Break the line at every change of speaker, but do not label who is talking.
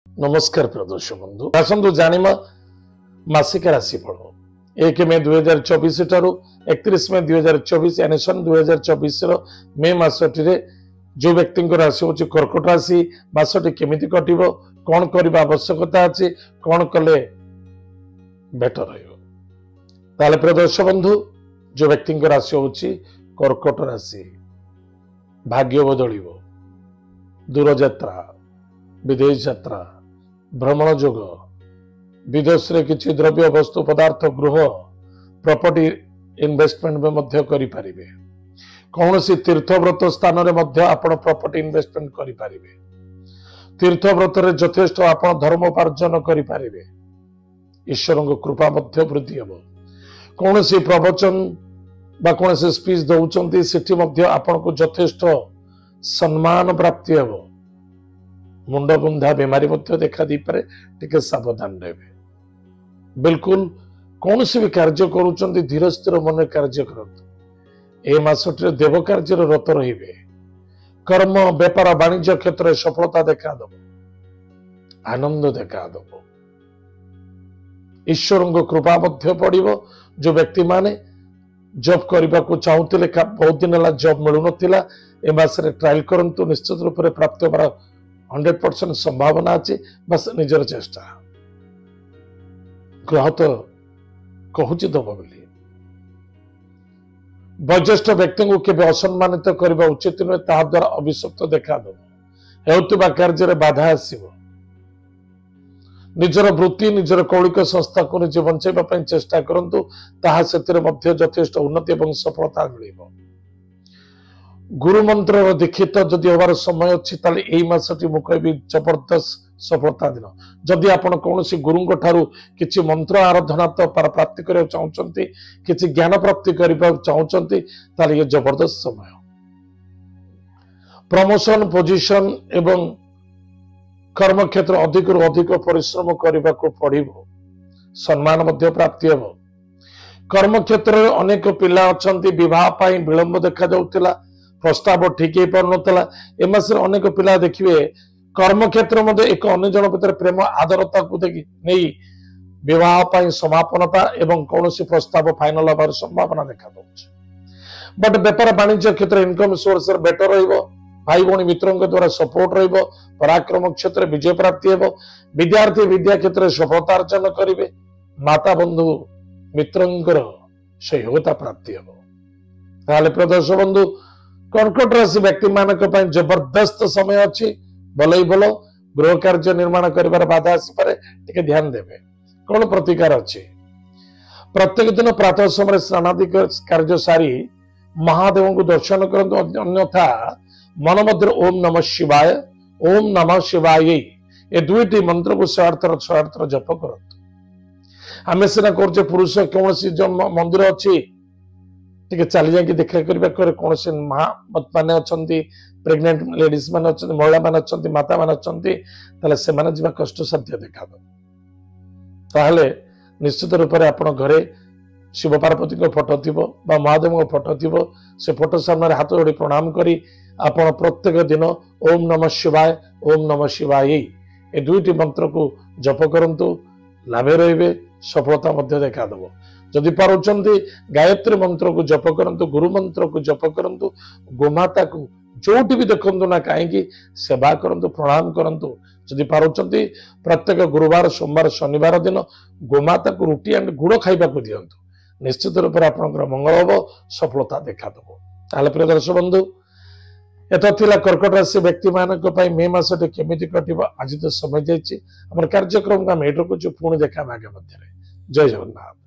नमस्कार प्रिय दर्शक बंधु आसतु जानिमा मासिक राशिफल 1 मे 2024 ठारू 31 मे 2024 एनेसन 2024 मे मासटी जो व्यक्ति राशि हूँ कर्कट राशि मासटी केमिति कटिबो कौन करबा आवश्यकता अछि कौन कले बेटर रहिबो ताले प्रिय दर्शक बंधु जो व्यक्ति राशि हूँ कर्कट राशि भाग्य बदलिबो दूर यात्रा विदेश यात्रा भ्रमण जोग विदेश रे किछि द्रव्य वस्तु पदार्थ गृह प्रॉपर्टी इन्वेस्टमेंट में मध्य करि परिबे कौन सी तीर्थव्रत स्थान रे मध्य आपण प्रॉपर्टी इन्वेस्टमेंट करि परिबे तीर्थव्रत रे यथेष्ट आपण धर्म उपार्जन करि परिबे ईश्वर कृपा मध्य वृद्धि हेबो कौन सी प्रवचन बा कौन सी स्पीच दउचंती सेठी मध्य आपण को यथेष्ट सम्मान प्राप्ति हेबो मुंड बुंधा बीमारी मध्य देखा दी पारे टिके सावधान रहे बिल्कुल कौन सी भी कार्य करूचंती धीर स्थिर मन कार्य करंतु ए मासटी देव कार्य रत रहिबे कर्म व्यापार वाणिज्य क्षेत्र में सफलता देखा दब आनंद देखा दब ईश्वर कृपा मध्य पड़िबो जो व्यक्ति माने जॉब करने को चाहूले बहुत दिन है जॉब मिलू ना ए मासरे ट्रायल करंतु निश्चित रूप से प्राप्त होबार 100% संभावना अच्छी बस निजर चेष्टा ग्रह तो कहूँ दब बोली वयोज्येष्ठ व्यक्ति को केवल असम्मानित करने उचित नुहे ता द्वारा अभिशप्त देखा दब कार्य बाधा आसव निजर वृत्ति निजर कौलिक संस्था को निजे बंचाइबा चेष्टा करंतु ताहा सेतिरे मध्य यथेष्ट उन्नति और सफलता मिलिबो गुरु मंत्र दीक्षित जदि हबार समय अच्छी ताले एई मासटी मु कहबी जबरदस्त सफलता दिन जदि आपण कौन सी गुरुंग ठारू किछि मंत्र आराधना तो प्राप्ति करबा चाहउचंती किछि ज्ञान प्राप्ति करबा चाहउचंती ताले ये जबरदस्त समय प्रमोशन पोजीशन एवं कर्म क्षेत्र अधिक रु अधिक परिश्रम करने को पड़ो सम्मान मध्य प्राप्ति हेब कर्म क्षेत्र में अनेक पिला अच्छा विवाह विलंब देखा जाऊला प्रस्ताव ठीक हो पार नाला ए मास अनेक पिला देखिए कर्म क्षेत्र में एक अन्य जन भर प्रेम आदरता को नहीं विवाह समापनता एवं कौन प्रस्ताव फाइनल हबार संभावना देखा बट व्यापार वाणिज्य क्षेत्र इनकम सोर्स बेटर रहिबो भाई भौणी मित्रों द्वारा सपोर्ट रहिबो पराक्रम क्षेत्र विजय प्राप्ति हेबो विद्यार्थी विद्या क्षेत्र सफलता अर्जन करिवे माता बंधु मित्रों सहयोगिता प्राप्ति हेबो ताले प्रदर्श बंधु कर्कट राशि व्यक्ति मानक पय जबरदस्त समय अच्छी भल ही भल गृह कार्य निर्माण करिवार बाधा आसी पारे टिके ध्यान देबे कौन प्रतिकार अच्छी प्रत्येक दिन प्रातः समय स्नानादि कार्य सारी महादेव को दर्शन करंतु अन्यथा मन मध्य ओम नमः शिवाय ये दुईटी मंत्र को 108 थर जप करंतु आमे सिना करजे पुरुष कौन सी जो मंदिर अच्छी टिके चली जाके देखा करबा कौन सी माँ माने अछंती प्रेग्नेंट लेडीज माने अछंती महिला माने अछंती माता माने अछंती ताले से माने जीवा कष्ट साध्य देखा ताहले निश्चित रूप से आपण घरे शिव पार्वती को फोटो थिबो बा महादेव को फोटो थिबो से फोटो सामने हाथ जोड़ी प्रणाम करी आपण प्रत्येक दिन ओम नमः शिवाय ये दुईटी मंत्र को जप करंतु लाभे रहिबे सफलता मध्य देखा दबो जदि पारुचंती गायत्री मंत्र को जप करंतु गुरु मंत्र को जप करंतु गोमाता को जोटी भी देखंतु ना काहेकि सेवा करंतु प्रणाम करंतु जदि पारुचंती प्रत्येक गुरुवार सोमवार शनिवार दिन गोमाता को रुटी एंड गुड़ खाइबा को दियंतु निश्चित रूप से आपनकर मंगल हबो सफलता देखा दबो ताले प्रिय दर्शक बंधु एता थिला कर्कट राशि व्यक्ति मानक पय मे मासटे केमिति कटिबो आज तो समय जायछि हमर कार्यक्रम का मेटर को जो पुणी देखा आगे मध्य जय जगन्नाथ।